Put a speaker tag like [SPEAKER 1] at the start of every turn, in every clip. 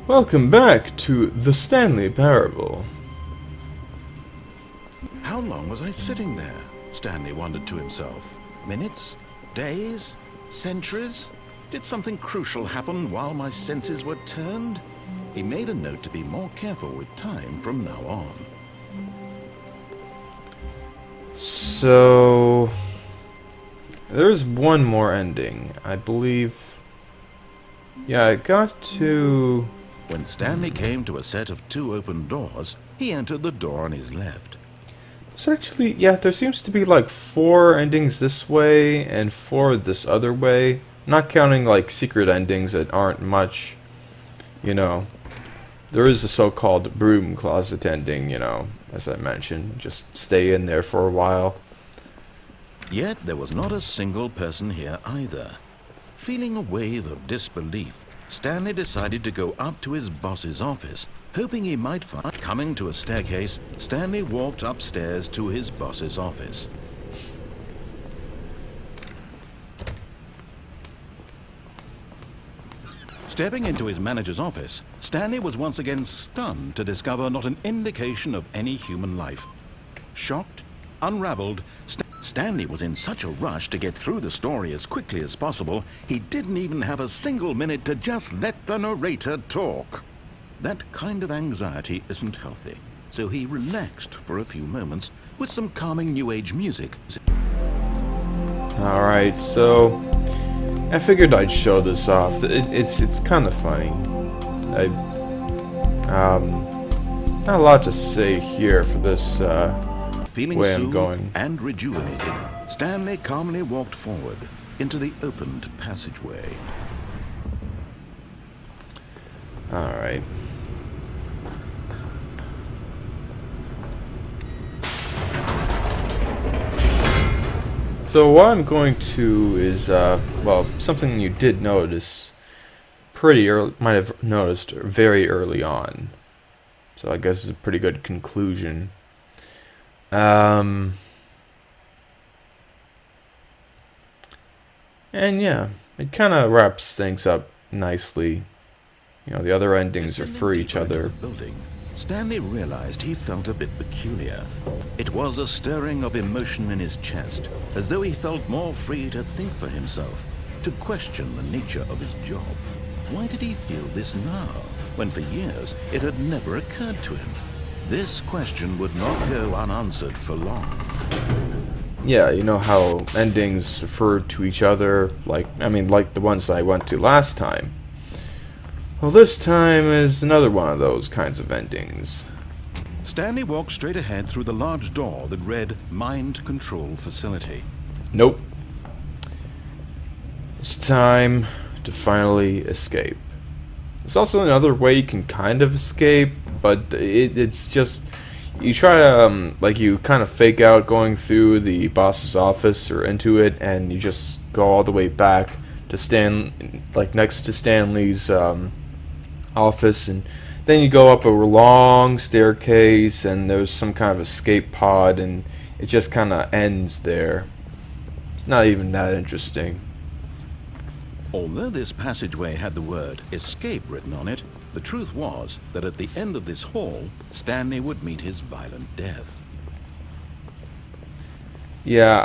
[SPEAKER 1] Welcome back to the Stanley Parable.
[SPEAKER 2] How long was I sitting there? Stanley wondered to himself. Minutes? Days? Centuries? Did something crucial happen while my senses were turned? He made a note to be more careful with time from now on.
[SPEAKER 1] So, there's one more ending, I believe. Yeah, I got to...
[SPEAKER 2] When Stanley came to a set of 2 open doors, he entered the door on his left.
[SPEAKER 1] So actually, yeah, there seems to be like 4 endings this way and 4 this other way. Not counting like secret endings that aren't much, you know. There is a so-called broom closet ending, you know, as I mentioned. Just stay in there for a while.
[SPEAKER 2] Yet there was not a single person here either. Feeling a wave of disbelief, Stanley decided to go up to his boss's office, hoping he might find... Coming to a staircase, Stanley walked upstairs to his boss's office. Stepping into his manager's office, Stanley was once again stunned to discover not an indication of any human life. Shocked, unraveled, Stanley was in such a rush to get through the story as quickly as possible, he didn't even have a single minute to just let the narrator talk. That kind of anxiety isn't healthy, so he relaxed for a few moments with some calming New Age music.
[SPEAKER 1] Alright, so... I figured I'd show this off. It's kind of funny. Not a lot to say here for this,
[SPEAKER 2] Feeling
[SPEAKER 1] way I'm
[SPEAKER 2] soothed
[SPEAKER 1] going.
[SPEAKER 2] and rejuvenated, Stanley calmly walked forward into the opened passageway.
[SPEAKER 1] Alright. So what I'm going to is, well, something you did notice pretty early, might have noticed very early on. So I guess it's a pretty good conclusion. And yeah, it kind of wraps things up nicely. You know, the other endings are for each other.
[SPEAKER 2] Building, Stanley realized he felt a bit peculiar. It was a stirring of emotion in his chest, as though he felt more free to think for himself, to question the nature of his job. Why did he feel this now, when for years it had never occurred to him? This question would not go unanswered for long.
[SPEAKER 1] Yeah, you know how endings refer to each other, like the ones I went to last time. Well, this time is another one of those kinds of endings.
[SPEAKER 2] Stanley walked straight ahead through the large door that read Mind Control Facility.
[SPEAKER 1] Nope. It's time to finally escape. There's also another way you can kind of escape, but it's just... You try to, you kind of fake out going through the boss's office or into it, and you just go all the way back to next to Stanley's, office, and then you go up a long staircase, and there's some kind of escape pod, and it just kind of ends there. It's not even that interesting.
[SPEAKER 2] Although this passageway had the word escape written on it, the truth was that at the end of this hall, Stanley would meet his violent death.
[SPEAKER 1] Yeah,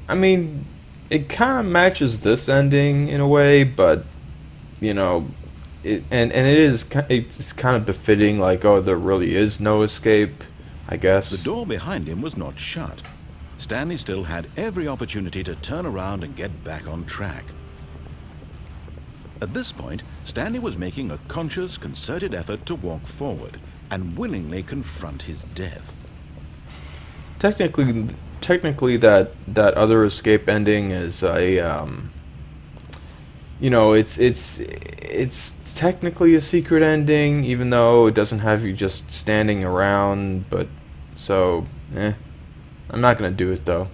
[SPEAKER 1] I mean, it kind of matches this ending in a way, but, you know, it's kind of befitting, like, oh, there really is no escape, I guess.
[SPEAKER 2] The door behind him was not shut. Stanley still had every opportunity to turn around and get back on track. At this point, Stanley was making a conscious, concerted effort to walk forward and willingly confront his death.
[SPEAKER 1] Technically, that other escape ending is a, you know, it's technically a secret ending, even though it doesn't have you just standing around. But so, I'm not gonna do it though.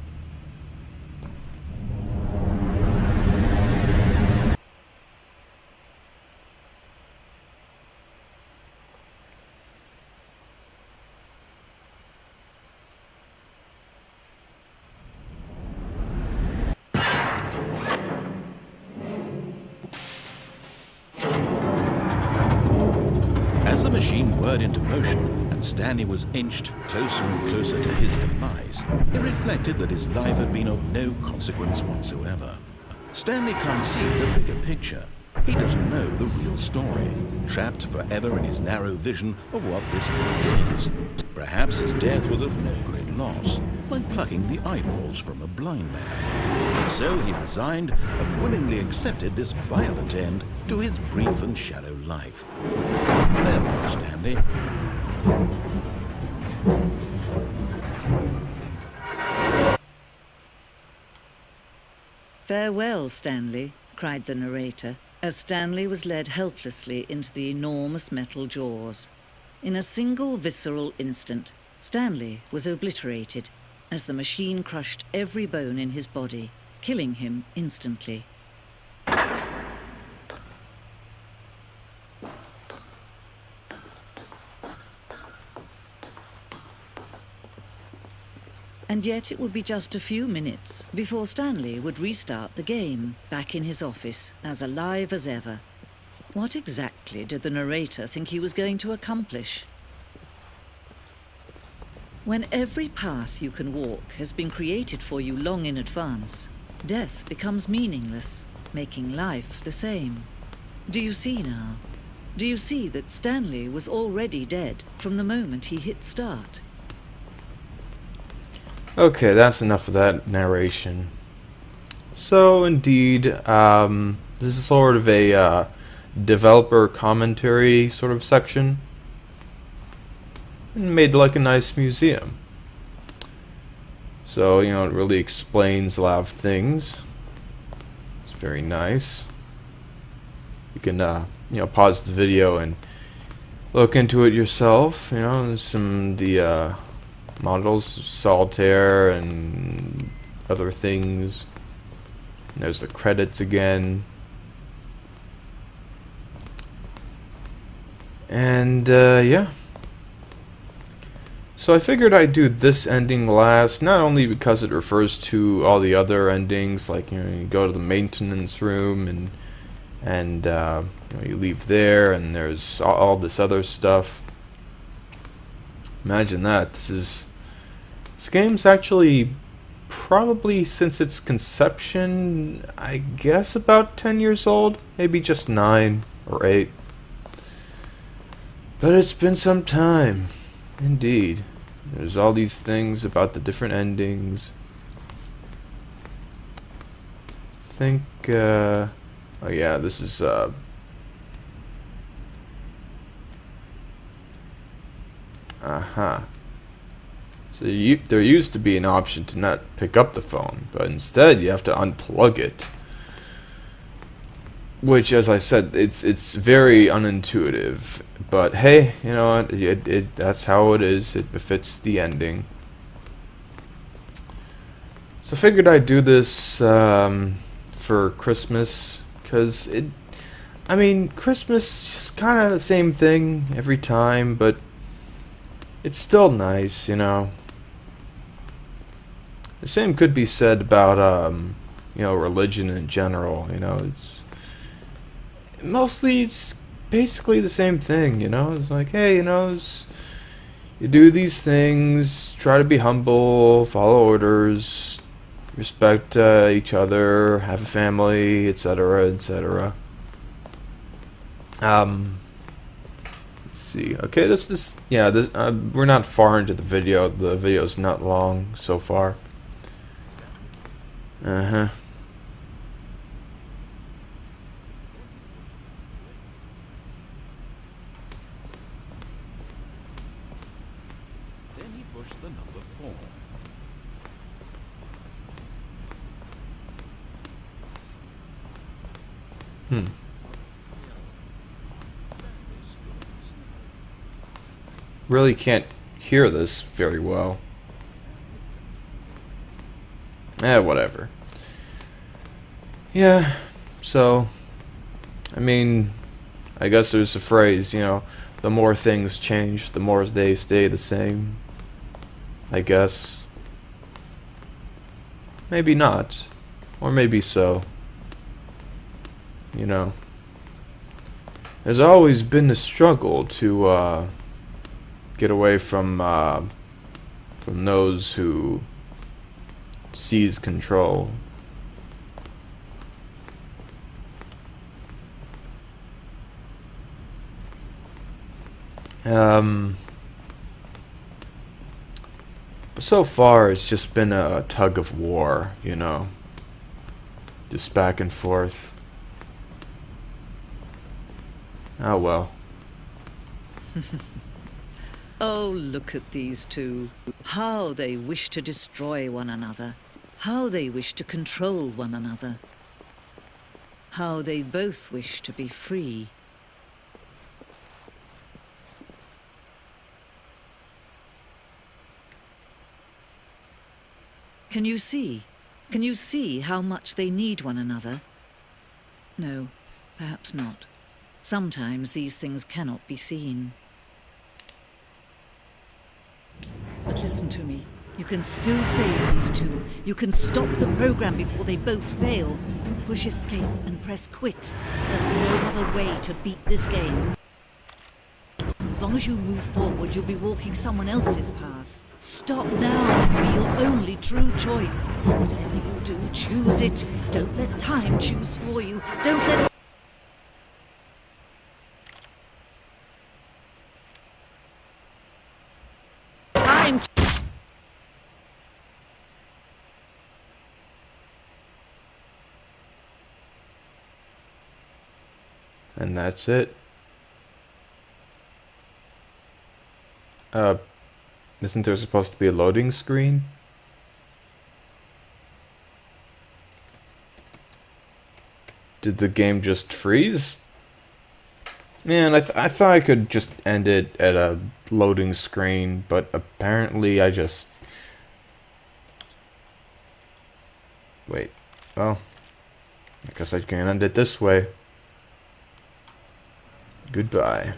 [SPEAKER 2] machine whirred into motion and Stanley was inched closer and closer to his demise, it reflected that his life had been of no consequence whatsoever. Stanley can't see the bigger picture. He doesn't know the real story, trapped forever in his narrow vision of what this world is. Perhaps his death was of no great loss, like plucking the eyeballs from a blind man. So he resigned and willingly accepted this violent end to his brief and shallow life. Farewell, Stanley.
[SPEAKER 3] "Farewell, Stanley," cried the narrator, as Stanley was led helplessly into the enormous metal jaws. In a single visceral instant, Stanley was obliterated as the machine crushed every bone in his body, killing him instantly. And yet it would be just a few minutes before Stanley would restart the game, back in his office, as alive as ever. What exactly did the narrator think he was going to accomplish? When every path you can walk has been created for you long in advance, death becomes meaningless, making life the same. Do you see now? Do you see that Stanley was already dead from the moment he hit start?
[SPEAKER 1] Okay, that's enough of that narration. So, indeed, this is sort of a developer commentary sort of section. And made like a nice museum. So, it really explains a lot of things. It's very nice. You can, pause the video and look into it yourself. There's some the models, solitaire and other things. And there's the credits again. And yeah. So I figured I'd do this ending last, not only because it refers to all the other endings, like you go to the maintenance room and you leave there, and there's all this other stuff. Imagine that. This game's actually probably, since its conception, I guess about 10 years old, maybe just 9 or 8. But it's been some time, indeed. There's all these things about the different endings. I think, oh yeah, this is, So there used to be an option to not pick up the phone, but instead you have to unplug it. Which, as I said, it's very unintuitive. But hey, you know what? That's how it is. It befits the ending. So I figured I'd do this for Christmas, because Christmas is kind of the same thing every time, but it's still nice, The same could be said about religion in general. It's basically the same thing. It's like, hey, you do these things, try to be humble, follow orders, respect each other, have a family, etc., etc. Let's see. Okay, we're not far into the video. The video's not long so far. Then
[SPEAKER 2] he pushed the number 4.
[SPEAKER 1] Really can't hear this very well. Whatever. Yeah, so, I guess there's a phrase, the more things change, the more they stay the same. I guess. Maybe not. Or maybe so. There's always been a struggle to get away from those who seize control. But so far it's just been a tug of war, you know, just back and forth. Oh well.
[SPEAKER 3] Oh, look at these two. How they wish to destroy one another. How they wish to control one another. How they both wish to be free. Can you see? Can you see how much they need one another? No, perhaps not. Sometimes these things cannot be seen. But listen to me. You can still save these two. You can stop the program before they both fail. Push escape and press quit. There's no other way to beat this game. As long as you move forward, you'll be walking someone else's path. Stop now. It'll be your only true choice. Whatever you do, choose it. Don't let time choose for you. Don't let... time...
[SPEAKER 1] And that's it. Isn't there supposed to be a loading screen? Did the game just freeze? Man, I thought I could just end it at a loading screen, but apparently I just... Wait. Well, I guess I can end it this way. Goodbye.